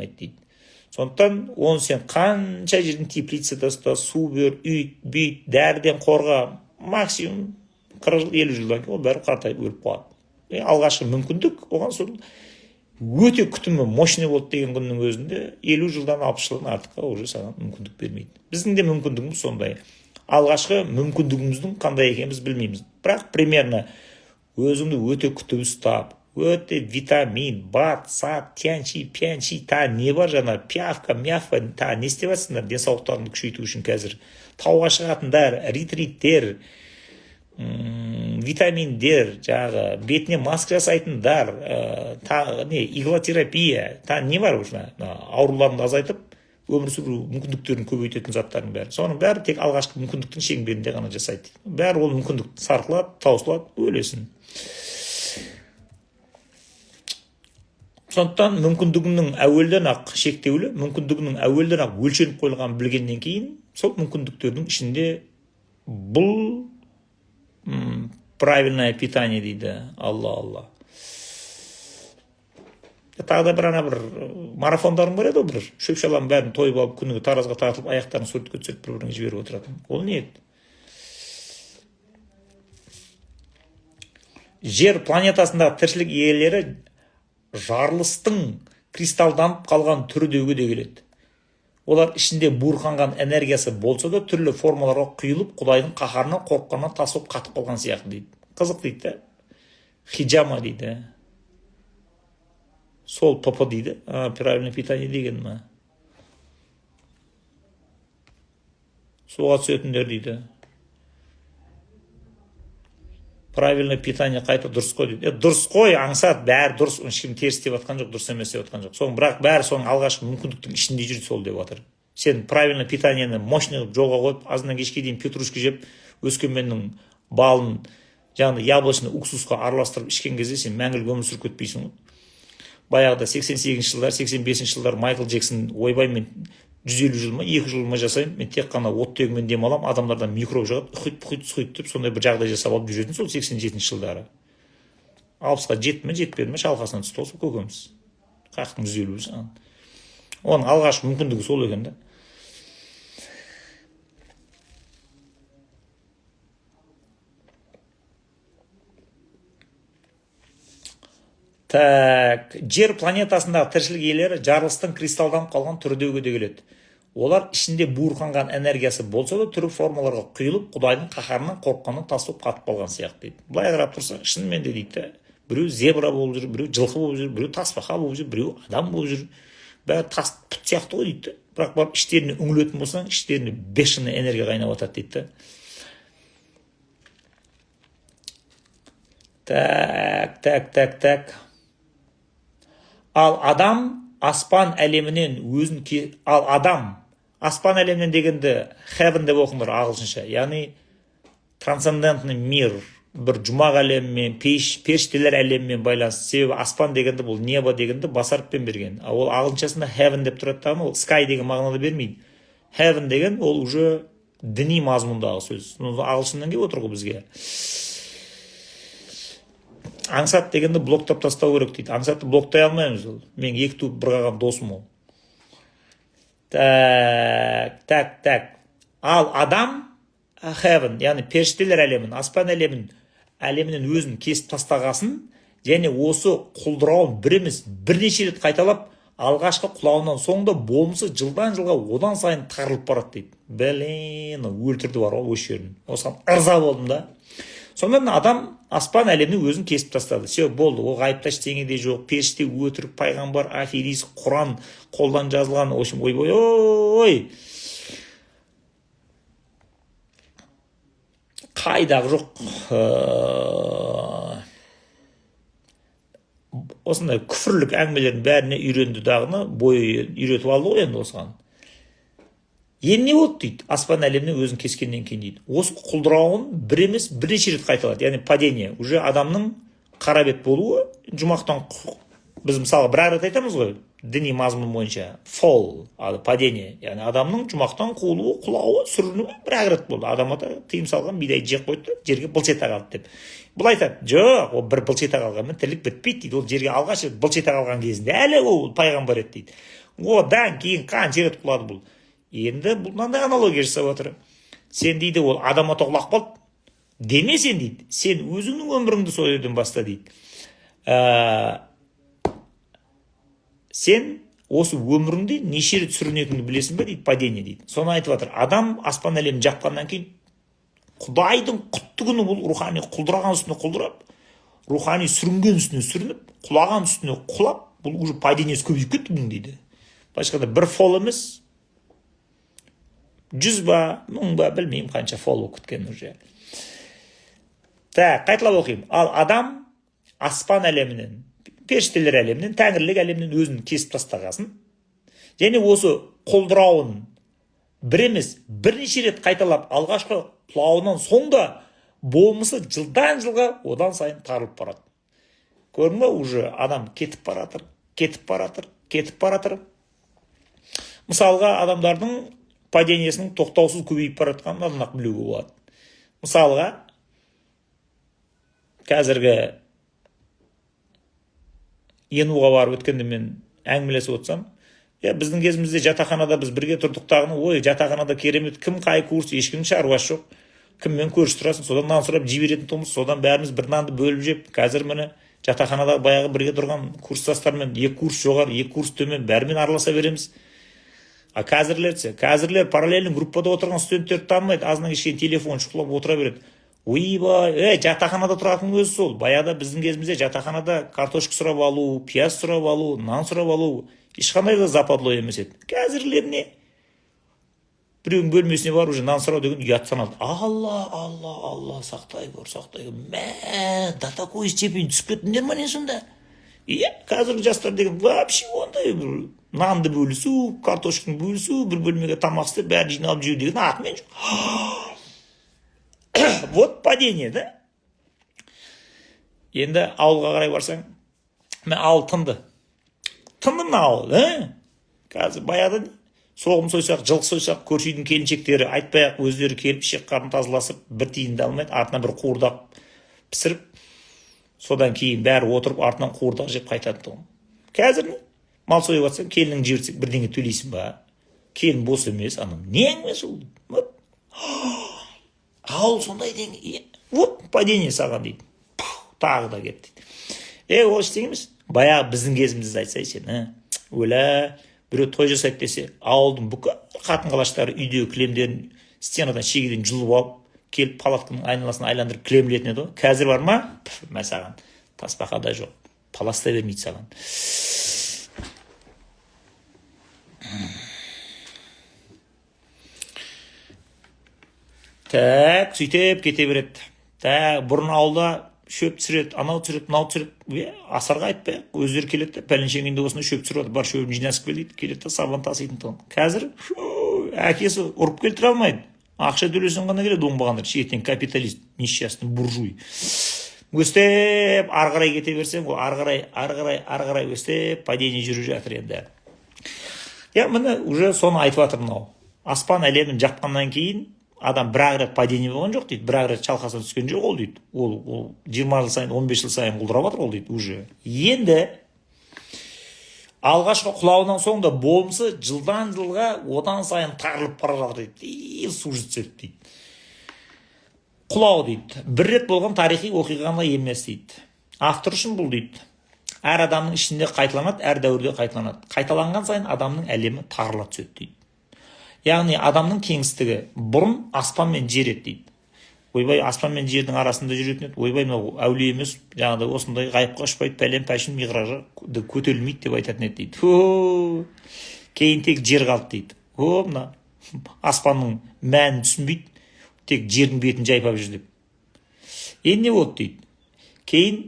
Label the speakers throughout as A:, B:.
A: болмайды дейді. Сондықтан оны сен қанша жердің теплицада ұста, су бер, үйт, бүйт, дәріден қорға, максимум 40-50 жылдан кейін ол бәрі қартайып өліп қалады. Алғашқы мүмкіндік, оған сол өте күтімі мощный болды деген күннің өзінде 50 жылдан 60 жылдан артыққа уже саған мүмкіндік бермейді. Біздің де мүмкіндігіміз сондай. Алғашқы мүмкіндігіміздің қандай екенін біз білмейміз. Бірақ примерно өзіңді өте күтіп ұстап, өте витамин, бат, сат, тянчи, пянчи, не бар жаңа, пявка, мявка, не істеп жатсыңдар денсаулықтарыңды күшейту үшін қазір. Тауға шығатындар, ретриттер, витаминдер, жағы, бетіне маска жасайтындар, иглотерапия, не бар уже, ауруларыңды азайтып, өмір сүру мүмкіндіктерін көбейтетін заттардың бәрі. Соның бәрі тек алғашқы мүмкіндіктің шеңберінде ғана жасайды. Бәрі ол мүмкіндік сарқылады, таусылады, өлесін. Сондықтан мүмкіндігінің әуелден ақ шектеулі, мүмкіндігінің әуелден ақ өлшеніп қойылған білгеннен кейін, сол мүмкіндіктердің ішінде бұл правильное питание дейді. Алла. Тағы да бір марафондарың бар еді, бір шөп шалам бәрін тойып алып, күніге таразға тартылып, аяқтарын суретке түсіріп бір-біріңе жіберіп отыратын. Ол не еді? Жер планетасындағы тіршілік иелері жарылыстың кристалданып қалған түрі деуге де келеді. Олар ішінде буырқанған энергиясы болса да түрлі формаларға құйылып, Құдайдың қаһарынан қорыққаннан тасып қатып қалған сияқты дейді. Қызық дейді. Хиджама дейді. Сол ПП дейді. Правильное питание деген ма? Суға түсетіндер дейді. Правильное питание қайта дұрыс қой дейді. Дұрыс қой, аңсат, бәрі дұрыс, ешкім теріс деп жатқан жоқ, дұрыс емес деп жатқан жоқ. Соның бірақ бәрі соның алғашқы мүмкіндіктің ішінде жүрді сол деп жатыр. Сен правильное питаниені мощный жолға қойып, азынан кешке дейін петрушка жеп, өскеменнің балын, жаңағы яблочный уксусқа араластырып ішкен кезде сен мәңгілік өмір сүріп кетпейсің ғой. Баяғыда 88 жылдар, 85 жылдар Майкл Джексон ойбай мен 150 жыл ма, 2 жыл ма жасаймын, мен тек қана оттегімен демалам, адамдардан микроб шығады, құйт деп сондай бір жағдай жасап алып жүретін сол 87 жылдары. 60-ға жетті ме, жетпеді ме, шалқасынан түсті осы көкеміз. Қақтың 150 жыл. Оның алғашқы мүмкіндігі сол екен да. Жер планетасындағы тіршілік иелері жарылыстың кристалданып қалған түрі деуге де келеді. Олар ішінде буырқанған энергиясы болса да түрлі формаларға құйылып, Құдайдың қаһарынан қорыққаннан тасып қатып қалған сияқты дейді. Былай қарап тұрса, шынымен де дейді, біреу зебра болып жүр, біреу жылқы болып жүр, біреу тасбақа болып жүр, біреу адам болып жүр. Бәрі тас пұт сияқты ғой дейді. Бірақ барып іштеріне үңілетін болсаң, іштеріне бешеный энергия қайнап жатады дейді. Так. Ал адам аспан әлемінен аспан әлемінен дегенді heaven деп оқыңдар ағылшынша. Яғни трансцендентный мир, бір жұмақ әлемімен, періштелер әлемімен байланысты. Себебі аспан дегенді бұл небо дегенді басарыппен берген. Ол ағылшыншасында heaven деп тұрады да, ол sky деген мағынада бермейді. Heaven деген ол уже діни мазмұндағы сөз. Ағылшыннан келіп отыр ғой бізге. Аңсат дегенді блоктап тастау керек дейді. Аңсатты блоктай алмаймыз ол. Мен екі туып бір қалған досым ол. Так. Ал адам heaven, яғни періштелер әлемін, аспан әлемінен өзін кесіп тастағасын, және осы құлдырауын бір емес бірнеше рет қайталап, алғашқы құлауынан соңында болмысы жылдан жылға одан сайын тағырылып барады дейді. Блин, өлтірді бар ол өш жерін. Осыған ырза болдым да. Сонымен адам аспан әлемінің өзін кесіп тастады. Все, болды, ол ғайыпта ештеңе де жоқ. Періште өтірік, пайғамбар, аферист, Құран қолдан жазылған, общем, ой. Қайдағы жоқ. Осындай күфірлік әңгімелердің бәріне үйренді дағыны, бойы үйретіп алды ғой енді осыған. Енді не болды дейді, аспан әлемінің өзін кескеннен кейін дейді. Осы құлдырауын бір емес бірнеше рет қайталады. Яғни падение. Уже адамның қара бет болуы, жұмақтан біз мысалы бір рет айтамыз ғой. діни мазмұн бойынша fall, падение, яғни адамның жұмақтан қуылуы, құлауы, сүрінуі бір ақ рет болды. Адам ата тыйым салған бидайды жеп қойды, жерге былш ете қалды деп. Бұл айтады, жоқ, ол бір былш ете қалғанмен тірлік бітпейді дейді. Ол жерге алғаш рет былш ете қалған кезінде әлі ол пайғамбар еді дейді. Одан кейін қанша рет құлады бұл. Енді бұл мынандай аналогия жасап отыр. Сен дейді ол адам ата құлап қалды. Деме сен дейді. Сен өзіңнің өміріңді сол жерден баста дейді. Сен осы өміріңде неше рет сүрінетініңді білесің бе дейді, падение дейді. Соны айтып жатыр. Адам аспан әлемін жапқаннан кейін Құдайдың құтты күні бұл рухани құлдыраған үстіне құлдырап, рухани сүрінген үстіне сүрініп, құлаған үстіне құлап, бұл уже падениесі көбейіп кетті бұның дейді. Башқада бір фол емес, 100 ба, 1000 ба, білмеймін қанша фол күткен уже. Қайталап оқимын. Ал адам аспан әлемінен, періштелер әлемінен, тәңірлік әлемінен өзін кесіп тастағасын. Және осы құлдырауын бір емес, бірнеше рет қайталап алғашқы құлауынан соңда болмысы жылдан жылға одан сайын тарылып барады. Көрдің бе, уже адам кетіп баратыр. Мысалға адамдардың падениесінің тоқтаусыз көбейіп баратқанын адамнақ білуге болады. Мысалға қазіргі Енуға барып өткенде мен әңгімелесіп отырсам, біздің кезімізде жатақханада біз бірге тұрдықтағыны, жатақханада керемет, кім қай курс, ешкімнің шаруасы жоқ. Кіммен көріс тұрасың, содан нан сұрап жей беретін тұғымыз, содан бәріміз бір нанды бөліп жеп. Қазір міне жатақханада баяғы бірге тұрған курстастармен 2 курс жоғары, 2 курс төмен бәрімен араласа береміз. Қазірлер параллельный группада отырған студенттерді танымайды, азынан кешкен телефон шұқылап отыра береді. Ойбай, жатақханада тұратын өзі сол. Баяғыда біздің кезімізде жатақханада картошка сұрап алу, пияз сұрап алу, нан сұрап алу ешқандай да западло емес еді. Қазірлер не? Біреудің бөлмесіне бар, уже нан сұрау деген ұят саналды. Алла, сақтай көр. Мә, да такой степень түсіп кеттіңдер ма не сонда? Қазіргі жастар деген вообще ондай нанды бөлісу, картошканы бөлісу, бір бөлмеге тамақ істеп, бәрі жиналып жеу деген атымен жоқ. Вот падение, да? Енді ауылға қарай барсаң, мен ауыл тынды. Тынды мына ауыл, Қазір баяғыда соғым сойсақ, жылқы сойсақ, көрші үйдің келіншектері айтпай-ақ өздері келіп ішек қарын тазаласып, бір тиынды алмайды, артынан бір қуырдақ пісіріп, содан кейін бәрі отырып, артынан қуырдақ жеп қайтады. Қазір мал сойып жатсаң, келінің жіберсең, бірдеңе төлейсің ба? Келін бос емес, анам. Не әңгімесі ол? Ауыл сондай деңгей. Вот падение саған дейді. Тағы да кетті дейді. Ол ештеңе емес. Баяғы біздің кезімізді айтсай сен, өлә, біреу той жасайды десе, ауылдың бүкіл қатын-қалаштары үйдегі кілемдерін стенадан шегеден жұлып алып, келіп палатканың айналасын айландырып кілемлетін еді ғой. Қазір бар ма? Мә саған. Тасбақада жоқ. Паласта бермейді саған. Сөйтіп кете береді. Бұрын ауылда шөп түсіреді, анау түсіреді, мынау түсіреді. Асарға айтпай, өздері келеді, пәленшеңінде осында шөп түсіреді, бар шөбін жинасып келеді, сабан таситын тұғын. Қазір әкесі ұрып келтіре алмайды. Ақша төлесін ғана келеді, оңбағандар. Шетен капиталист, несчастный буржуй. Өстеп, арғарай кете берсең, арғарай өстеп, падение жүріп жатыр енді. Міне уже соны айтып жатыр мынау. Аспан әлемін жапқаннан кейін адам бір рет падение болған жоқ дейді, бір рет шалқасына түскен жоқ ол дейді. Ол 20 жыл сайын, 15 жыл сайын құлдырап жатыр ол дейді уже. Енді алғашқы құлауынан соң да болмысы жылдан жылға одан сайын тарылып бара жатыр дейді. Су жетседі дейді. Құлау дейді. Бір рет болған тарихи оқиғаны емес дейді. Автор үшін бұл дейді. Әр адамның ішінде қайталанады, әр дәуірде қайталанады. Қайталанған сайын адамның әлемі тарыла түседі дейді. Яғни адамның кеңістігі бұрын аспан мен жер еді дейді. Ойбай, аспан мен жердің арасында жүретін еді. Ойбай, мынау әулие емес, жаңағыдай осындай ғайыпқа ұшпайды, пәлен пәшін миғражы көтерілмейді деп айтатын еді дейді. Кейін тек жер қалды дейді. Мына аспанның мәнін түсінбейді, тек жердің бетін жайпап жүр деп. Енді не болды дейді. Кейін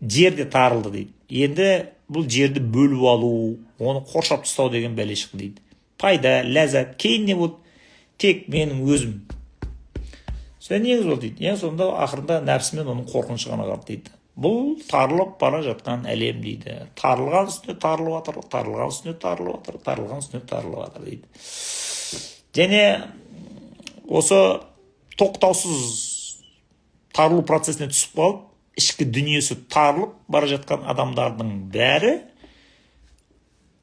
A: жер де тарылды дейді. Енді бұл жерді бөліп алу, оны қоршап тастау деген бәле шықты дейді. Пайда, ләззат, кейін не болды? Тек менің өзім. Сол негіз болды дейді. Сонда ақырында нәпсімен оның қорқынышы ғана қалды дейді. Бұл тарылып бара жатқан әлем дейді. Тарылған үстіне тарылып жатыр, тарылған үстіне тарылып жатыр, тарылған үстіне тарылып жатыр дейді. Және осы тоқтаусыз тарылу процесіне түсіп қалып, ішкі дүниесі тарылып бара жатқан адамдардың бәрі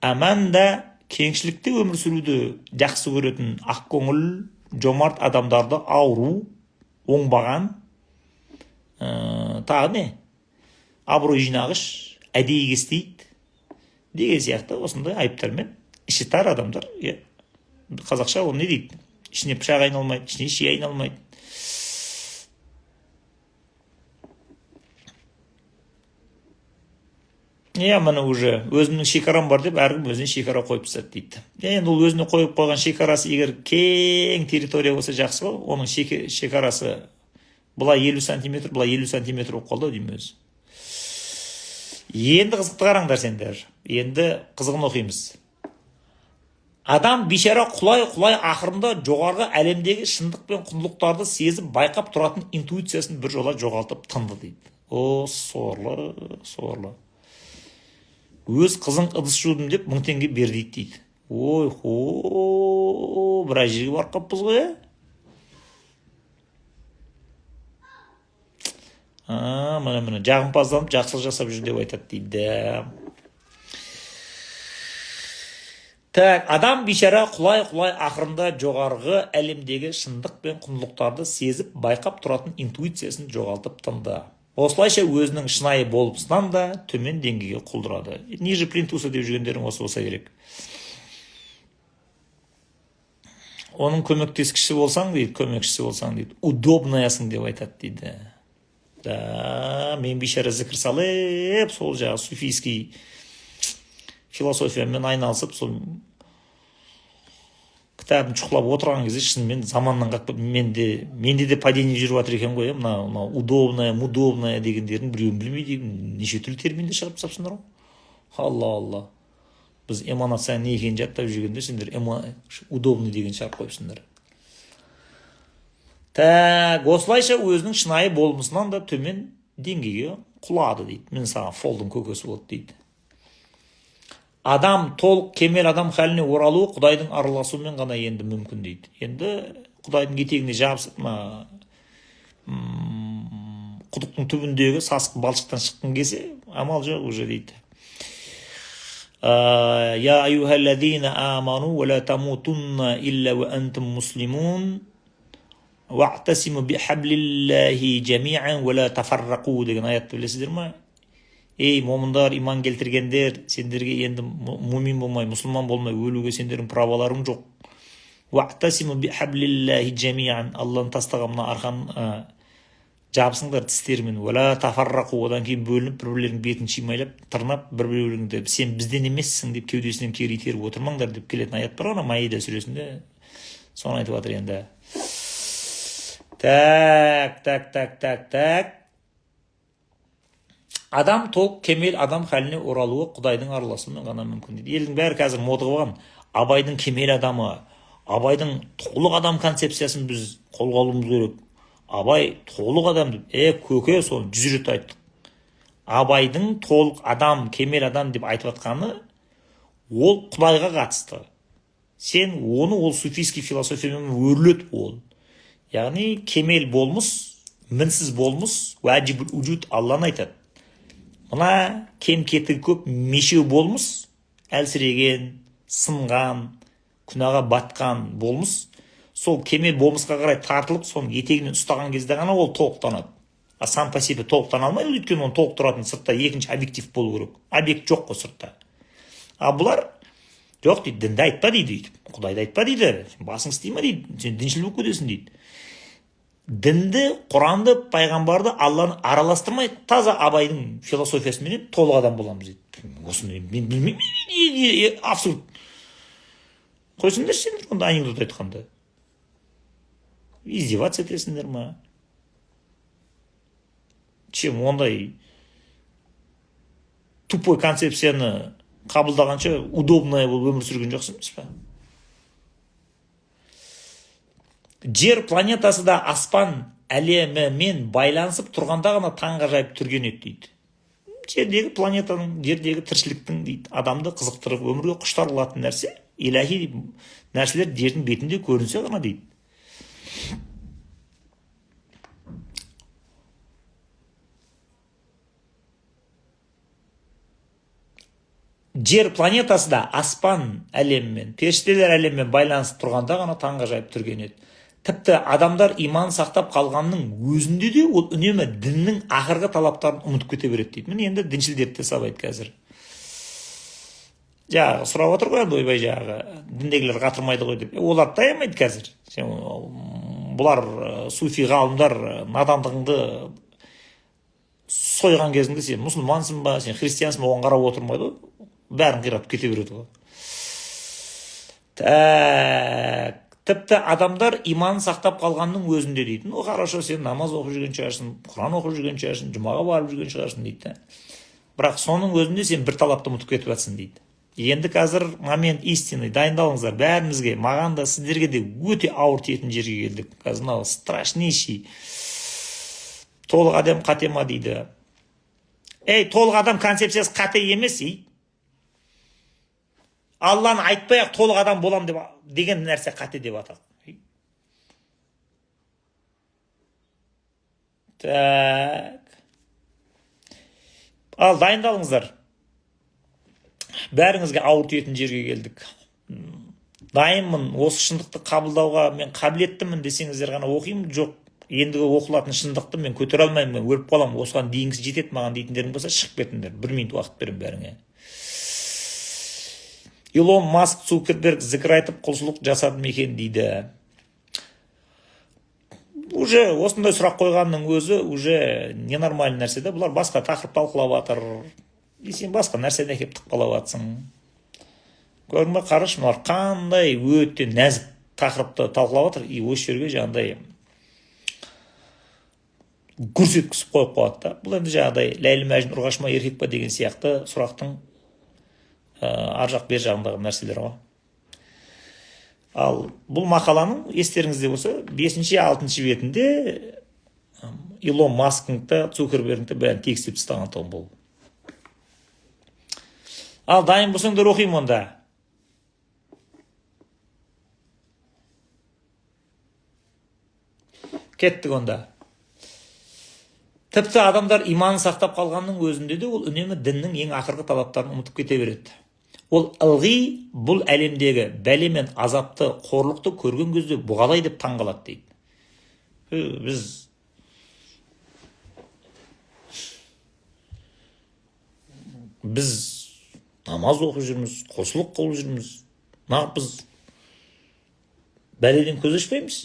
A: аманда кеңшілікте өмір сүруді жақсы көретін ақкөңіл, жомарт адамдарды ауру, оңбаған, тағы не? Абырой жинағыш, әдейі кестейді деген сияқты осындай айыптармен іші тар адамдар, қазақша ол не дейді? Ішіне пышақ айналмайды, ішіне ши айналмайды. Міне уже өзімнің шекарам бар деп, әркім өзіне шекара қойып тастады дейді. Енді ол өзіне қойып қойған шекарасы егер кең территория болса жақсы ғой, оның шекарасы бұлай 50 сантиметр, бұлай 50 сантиметр болып қалды деймін өзі. Енді қызықты қараңдар сендер. Енді қызығын оқимыз. Адам бейшара құлай ақырында жоғарғы әлемдегі шындық пен құндылықтарды сезіп байқап тұратын интуициясын бір жола жоғалтып тынды дейді. О, сорлы. Өз қызың ыдыс жудым деп 1000 теңге бер дейді. Ой, біраз жерге барып қаппыз ғой, Міне жағымпазданып жақсылық жасап жүр деп айтады дейді. Так, адам бейшара құлай ақырында жоғарғы әлемдегі шындық пен құндылықтарды сезіп байқап тұратын интуициясын жоғалтып тынды. Осылайша өзінің шынайы болмысынан да төмен деңгейге құлдырады. Ниже плинтуса деп жүргендерің осы болса керек. Оның көмектескіші болсаң дейді, удобнаясың деп айтады дейді. Да, мен бейшара зікір салып, сол жағы суфийский философиямен айналысып, сол кітабын шұқылап отырған кезде шынымен заманнан қақпап, менде де падение жүріп жатыр екен ғой, мына удобная, мудобная дегендердің біреуін білмейді, неше түрлі терминді шығарып тастапсыңдар ғой. Алла. Біз эманация не екенін жаттап жүргенде сендер удобный деген шығарып қойыпсыңдар. Так, осылайша өзінің шынайы болмысынан да төмен деңгейге құлады дейді. Мен саған фолдың көкесі болды дейді. Адам толық кемел адам халіне оралуы Құдайдың араласуымен ғана енді мүмкін дейді. Енді Құдайдың етегіне жабысып, құдықтың түбіндегі сасық балшықтан шыққан кезде амал жоқ уже дейді. Я аюхаллазина аману ва ла тамутунна илля ва антум муслимун вa'тасиму бихаблиллахи жами'ан ва ла тафаррaqу деген аятты білесіздер ме? Ей, момындар, иман келтіргендер, сендерге енді мумин болмай, мұсылман болмай өлуге сендердің праваларың жоқ. Вa'тасиму бихаблиллахи жами'ан, Алланың тастаған мына арқан жабысыңдар тістерімен, ва ла тафаррaqу, одан кейін бөлініп, бір-бірлерінің бетін шимайлап, тырнап, бір-бірлеріңді сен бізден емессің деп кеудесінен кері итеріп отырмаңдар деп келетін аят бар ғой, Маида сүресінде. Соны айтып жатыр енді. Так. Адам толық кемел адам халіне оралуы Құдайдың араласуымен ғана мүмкін дейді. Елдің бәрі қазір мода болған. Абайдың кемел адамы, Абайдың толық адам концепциясын біз қолға алуымыз керек. Абай толық адам деп, көке соны 100 рет айттық. Абайдың толық адам, кемел адам деп айтып атқаны, ол Құдайға қатысты. Сен оны ол суфийский философиямен өрлет ол. Яғни кемел болмыс, мінсіз болмыс, уәжибул уджуд Алланы айтады. Мына кем-кетігі көп мешеу болмыс, әлсіреген, сынған, күнәға батқан болмыс, сол кемел болмысқа қарай тартылып, соның етегінен ұстаған кезде ғана ол толықтанады. Сам по себе толықтана алмайды, өйткені оны толықтыратын сыртта екінші объектив болу керек. Объект жоқ қой сыртта. Бұлар жоқ дейді, дінді айтпа дейді, Құдайды айтпа дейді, басың істей ма дейді, сен діншіл болып кетесің дейді. Дінді, Құранды, пайғамбарды, Алланы араластырмай, таза Абайдың философиясымен толық адам боламыз дейді. Осыны мен білмеймін, абсурд. Қойсыңдар сендер онда анекдот айтқанда. Издеваться етесіңдер ма? Чем ондай тупой концепцияны қабылдағанша удобная болып өмір сүрген жоқсың ба? Жер планетасы да, аспан әлемімен байланысып тұрғанда ғана таңғажайып түрген еді дейді. Жердегі планетаның, жердегі тіршіліктің дейді, адамды қызықтырып өмірге құштар қылатын нәрсе, илахи нәрселер жердің бетінде көрінсе ғана дейді. Жер планетасы да аспан әлемімен, періштелер әлемімен байланысып тұрғанда ғана таңғажайып түрген еді. Тіпті адамдар иман сақтап қалғанның өзінде де ол үнемі діннің ақырғы талаптарын ұмытып кете береді дейді. Міне енді діншілдерді де сабайды қазір. Жаңағы сұрап отыр ғой енді ойбай, жаңағы діндегілер қатырмайды ғой деп. Олар таямайды қазір. Бұлар суфи ғалымдар надандығыңды сойған кезінде сен мұсылмансың ба, сен христиансың ба, оған қарап отырмайды ғой. Бәрін қиратып кете береді ғой. Тіпті адамдар иман сақтап қалғанның өзінде дейді. Ну, хорошо, сен намаз оқып жүрген шығарсың, Құран оқып жүрген шығарсың, жұмаға барып жүрген шығарсың дейді. Бірақ соның өзінде сен бір талапты ұмытып кетіп жатсың дейді. Енді қазір момент истины, дайындалыңыздар бәрімізге, маған да сіздерге де өте ауыр тиетін жерге келдік. Қазір мынау страшнейший. Толық адам қате ма дейді. Толық адам концепциясы қате емес, Алланы айтпай-ақ толық адам болам деген нәрсе қате деп атады. Ал дайындалыңыздар. Бәріңізге ауыр тиетін жерге келдік. Дайынмын осы шындықты қабылдауға, мен қабілеттімін десеңіздер ғана оқимын, жоқ. Ендігі оқылатын шындықты мен көтере алмаймын, мен өліп қалам, осыған дейінгісі жетеді маған дейтіндерің болса, шығып кетіңдер. 1 минут уақыт берем бәріңе. Илон Маск, Цукерберг зікір айтып құлшылық жасады ма екен дейді. Уже осындай сұрақ қойғанның өзі уже ненормальный нәрсе де. Бұлар басқа тақырып талқылап жатыр. Сен басқа нәрседен әкеп тықпалап жатсың. Көрдің бе, қараш, бұлар қандай өте нәзік тақырыпты талқылап жатыр. Осы жерге жаңағыдай гүрс еткізіп қойып қояды да. Бұл енді жаңағыдай Ләйлі Мәжнүн ұрғаш ма еркек па деген сияқты сұрақтың ар жақ бер жағындағы нәрселер ғой. Ал бұл мақаланың естеріңізде болса 5-6 бетінде Илон Масктың да Цукербергтің де бәрін текстеп тастаған тұғын бұл. Ал дайын болсаңдар оқимын онда. Кеттік онда. Тіпті адамдар иманын сақтап қалғанның өзінде де ол үнемі діннің ең ақырғы талаптарын ұмытып кете береді. Ол ылғи бұл әлемдегі бәле мен азапты, қорлықты көрген кезде бұғалай деп таңғалады дейді. Біз намаз оқып жүрміз, құлшылық қылып жүрміз. Нағып біз бәледен көз ашпаймыз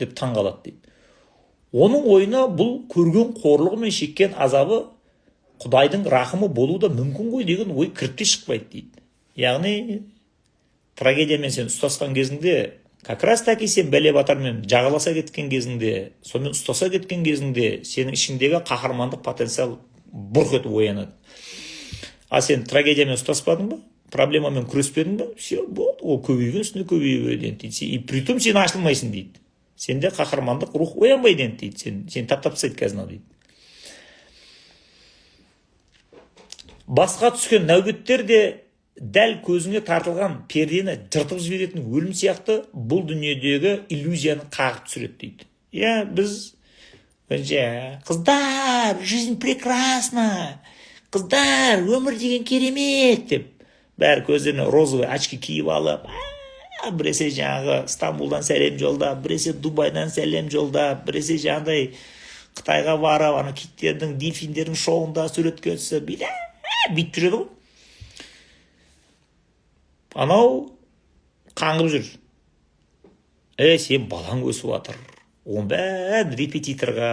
A: деп таңғалады дейді. Оның ойына бұл көрген қорлығы мен шеккен азабы Құдайдың рахымы болуы да мүмкін ғой деген ой кіріп те шықпайды дейді. Яғни трагедиямен сен ұстасқан кезіңде, как раз таки сен бәле батармен жағаласа кеткен кезіңде, сонымен ұстаса кеткен кезіңде сенің ішіңдегі қаһармандық потенциал бұрқ етіп оянады. А сен трагедиямен ұстаспадың ба? Проблемамен күреспедің ба? Все, болды, ол көбейген үстіне көбейе береді дейді. И притом сен ашылмайсың дейді. Сенде қаһармандық рух оянбайды дейді. Сен таптап тастайды қазір дейді. Басқа түскен нәубеттер де дәл көзіңе тартылған пердені жыртып жіберетін өлім сияқты бұл дүниедегі иллюзияны қағып түсіреді дейді. Біз қыздар, жизнь прекрасна, қыздар, өмір деген керемет деп бәрі көздеріне розовый очки киіп алып, біресе жаңағы Стамбулдан сәлем жолдап, біресе Дубайдан сәлем жолдап, біресе жаңағыдай Қытайға барып, киттердің, дельфиндердің шоуында суретке түсіп, бүйтіп жүреді ғой. Анау қаңғып жүр. Сен балаң өсіп жатыр. Оның бәрін репетиторға,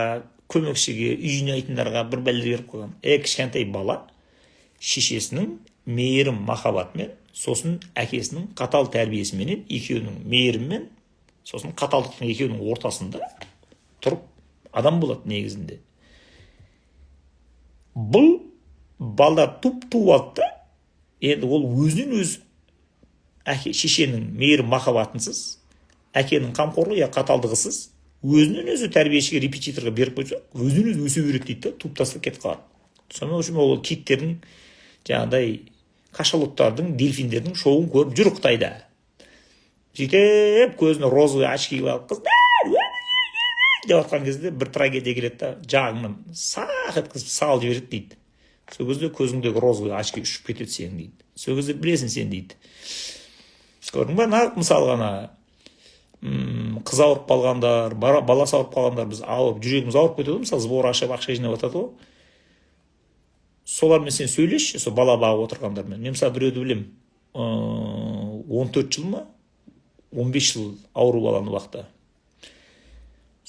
A: көмекшіге, үйіне айтындарға бір бәлдер беріп қойған. Кішкентай бала шешесінің мейірім махаббатымен, сосын әкесінің қатал тәрбиесіменен, екеуінің мейіріммен, сосын қаталдықтың екеуінің ортасында тұрып адам болады негізінде. Бұл балдар туып алды да, енді ол өзінен өз шешенің мейірім махаббатынсыз, әкенің қамқорлығы қаталдығысыз өзінен өзі тәрбиешіге репетиторға беріп қойса өзінен өзі өсе береді дейді да, туып тастап кетіп қалады. Сонымен үшін ол киттердің жаңағыдай кашалоттардың, дельфиндердің шоуын көріп жүр Қытайда. Сөйтіп көзіне розовый очки алып қыздар деп жатқан кезде бір трагедия келеді да, жағыңнан сақ еткізіп салып жібереді дейді. Сол кезде көзіңдегі розовый очки ұшып кетеді сенің дейді. Сол кезде білесің сен дейді. Көрдің ба, нақ мысал ғана қыз ауырып қалғандар, баласы ауырып қалғандар, біз ауырып, жүрегіміз ауырып кетеді, мысалы сбор ашып ақша жинап жатады ғой. Солармен сен сөйлеш, сол бала бағып отырғандармен. Мен мысалы біреуді білем, 14 жыл ма, 15 жыл ауру баланы бақты.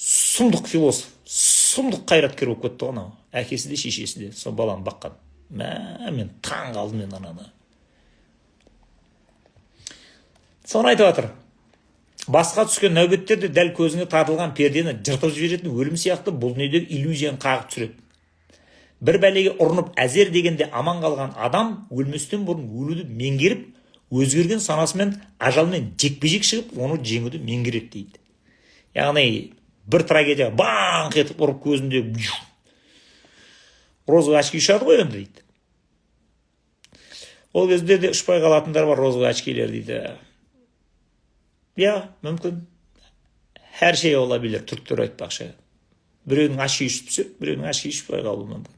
A: Сұмдық философ, сұмдық қайраткер болып кетті ғой анау. Әкесі де, шешесі де сол баланы баққан. Мен таң қалдым мен ананы. Соны айтып жатыр. Басқа түскен нәубеттерде дәл көзіңе тартылған пердені жыртып жіберетін өлім сияқты бұл дүниедегі иллюзияны қағып түсіреді. Бір бәлеге ұрынып әзер дегенде аман қалған адам өлместен бұрын өлуді меңгеріп, өзгерген санасымен ажалмен жекпе-жек шығып, оны жеңуді меңгереді дейді. Яғни бір трагедия баңқ етіп ұрып көзінде розовый очки ұшады ғой енді дейді. Ол кезде де ұшпай қалатындар бар, розовый очкилер дейді. Мүмкін. Her şey olabilir, Türktер айтпақшы. Біреудің очки ұшып түседі, біреудің очки ұшпай қалуы мүмкін.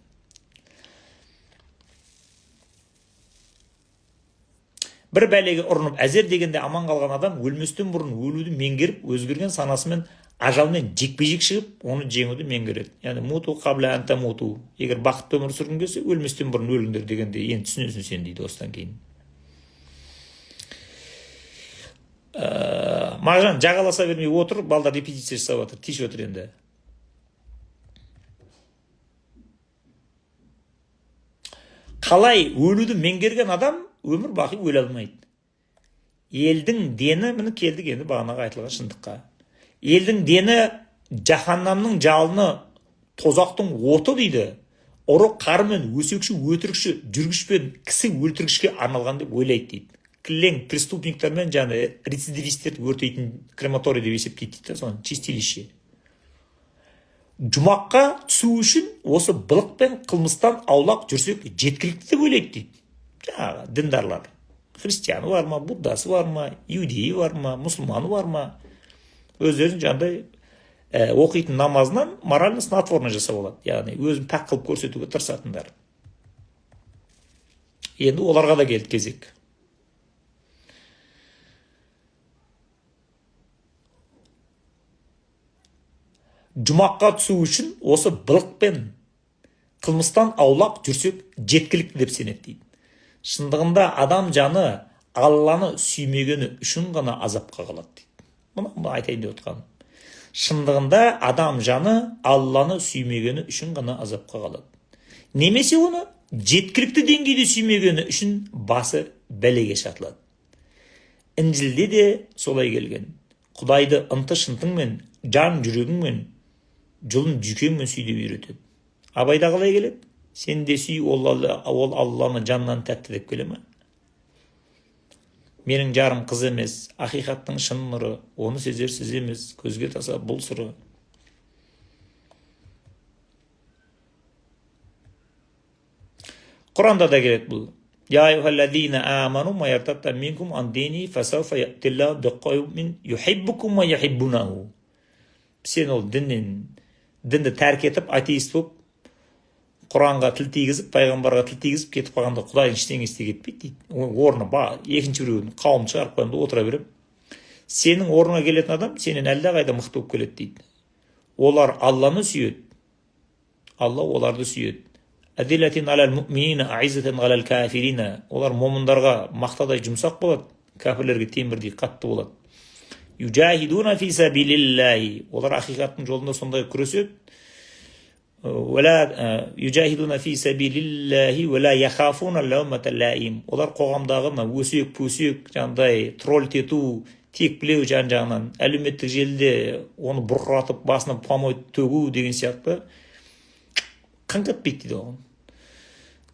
A: Бір бәлеге ұрынып әзер дегенде аман қалған адам өлместен бұрын өлуді меңгеріп, өзгерген санасымен ажалмен жекпе-жек шығып, оны жеңуді меңгереді. Яғни муту қабля анта муту. Егер бақытты өмір сүргің келсе, өлместен бұрын өліңдер дегенде енді түсінесің сен дейді осыдан кейін. Мағжан жағаласа бермей отыр, балдар репетиция жасап жатыр, тиішіп отыр енді. Қалай өлуді меңгерген адам өмір бақи өле алмайды. Елдің дені, міне келдік енді бағанаға айтылған шындыққа. Елдің дені жаһаннамның жалыны, тозақтың оты дейді. Ұры қармен өсекші, өтірікші, жүргішпен кісі өлтіргішке арналған деп ойлайды дейді. Кілең преступниктармен және рецидивистер өртейтін крематорий деп есептейді дейді, соны чистилище. Жұмаққа түсу үшін осы былықпен қылмыстан аулақ жүрсек жеткілікті деп ойлайды дейді. Жаңағы діндарлар. Христианы бар ма, буддасы бар ма, иудейі бар ма, мұсылманы бар ма? Өздерін жаңағыдай оқитын намазынан морально снотворный жасап алады. Яғни өзін пәк қылып көрсетуге тырысатындар. Енді оларға да келді кезек. Жұмаққа түсу үшін осы былықпен қылмыстан аулақ жүрсек жеткілікті деп сенеді дейді. Шындығында адам жаны Алланы сүймегені үшін ғана азапқа қалады дейді. Мұны айтайын деп отқаным. Шындығында адам жаны Алланы сүймегені үшін ғана азапқа қалады. Немесе оны жеткілікті деңгейде сүймегені үшін басы бәлеге шатылады. Інжілде де солай келген. Құдайды ынты-шынтыңмен, жан жүрегіңмен, жолын жүйкеңмен сүй деп үйретеді. Абайда қалай келеді? Сен де сүй, ол Алланы жаннан тәтті деп келе ме? Менің жарым қыз емес, ақиқаттың шын нұры, оны сезер сіз емес, көзге таса бұл сыры. Құранда да келеді бұл. Я айюхаллазина аману ма яртатта минкум ан дини фасауфа я'тиллаху биқаумин юхиббукум ва юхиббунаху. Сен ол дінді тәрк етіп, атеист болып, Құранға тіл тигізіп, пайғамбарға тіл тигізіп кетіп қалғанда Құдайдың ештеңесі кетпейді дейді. Орны екінші біреудің қауым шығарып қойғанда отыра берем. Сенің орныңа келетін адам сенен әлдеқайда мықты болып келеді дейді. Олар Алланы сүйеді. Алла оларды сүйеді. Адиллатин алал муъминина аиззатин алал кафирина. Олар момындарға мақтадай жұмсақ болады, кәпірлерге темірдей қатты болады. Южахидуна фи сабилиллахи. Олар ақиқаттың жолында сондай күреседі. Вала южахидуна фи сабилиллахи вала яхафуна лаумата лаим. Олар қоғамдағы өсек-пөсек, жаңағыдай тролль тету, текпілеу жан-жағынан әлеуметтік желіде оны бұрқыратып, басына помой төгу деген сияқты қаңқытпейді дейді оған.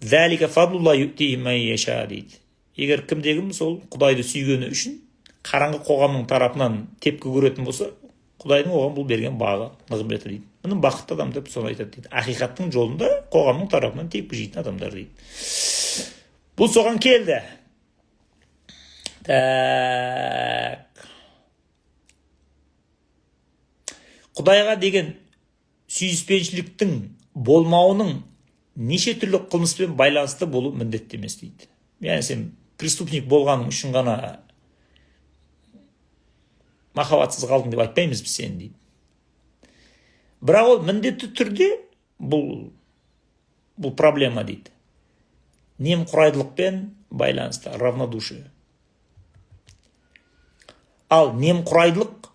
A: Залика фадлулла ю'тихи ман яша дейді. Егер кімде-кім сол Құдайды сүйгені үшін қараңғы қоғамның тарапынан тепкі көретін болса, Құдайдың оған бұл берген бағы, нығметі дейді. Мұның бақытты адам деп соны айтады дейді. Ақиқаттың жолында қоғамның тарапынан тепкі жейтін адамдар дейді. Бұл соған келді. Құдайға деген сүйіспеншіліктің болмауының неше түрлі қылмыспен байланысты болу міндетті емес дейді. Yani sen преступник болғаның үшін ғана махаббатсыз қалдың деп айтпаймыз біз сені дейді. Бірақ ол міндетті түрде бұл проблема дейді. Немқұрайдылықпен байланысты, равнодушие. Ал немқұрайдылық,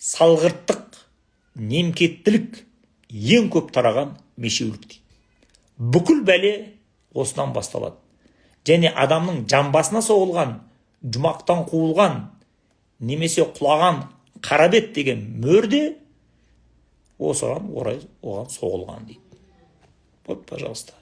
A: салғырттық, немкеттілік ең көп тараған мешеулік дейді. Бүкіл бәле осынан басталады. Және адамның жамбасына соғылған, жұмақтан қуылған, немесе құлаған қарабет деген мөрде осыған орай оған соғылған дейді. Вот, пожалуйста.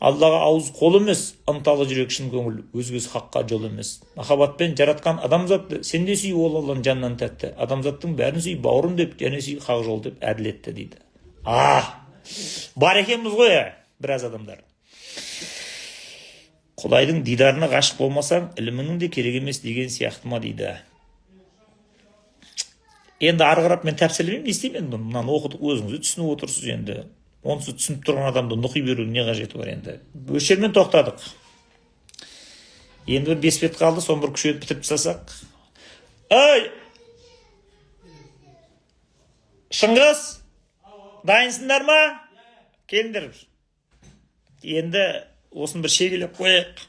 A: Аллаға ауыз қол емес, ынталы жүрек шын көңіл, өзгесі хаққа жол емес. Махаббатпен жаратқан адамзатты сен де сүй, ол Алланың жанынан тәтті. Адамзаттың бәрін сүй, бауырым деп, және сүй, хақ жол деп әділетті дейді. Бар екенбіз ғой, біраз адамдар. Құдайдың дидарына ғашық болмасаң, ілімінің де керек емес деген сияқты ма дейді. Енді ары қарап мен тәпсірлемеймін, не істеймін енді? Мынаны оқыдық, өзіңіз түсініп отырсыз енді. Онсыз түсініп тұрған адамды нұқи берудің не қажеті бар енді? Осы жермен тоқтадық. Енді бір 5 бет қалды, соны бір күшейтіп бітіріп тастасақ. Ой! Шыңғыс! Дайынсыңдар ма? Келіңдер. Енді осыны бір шегелеп қояйық.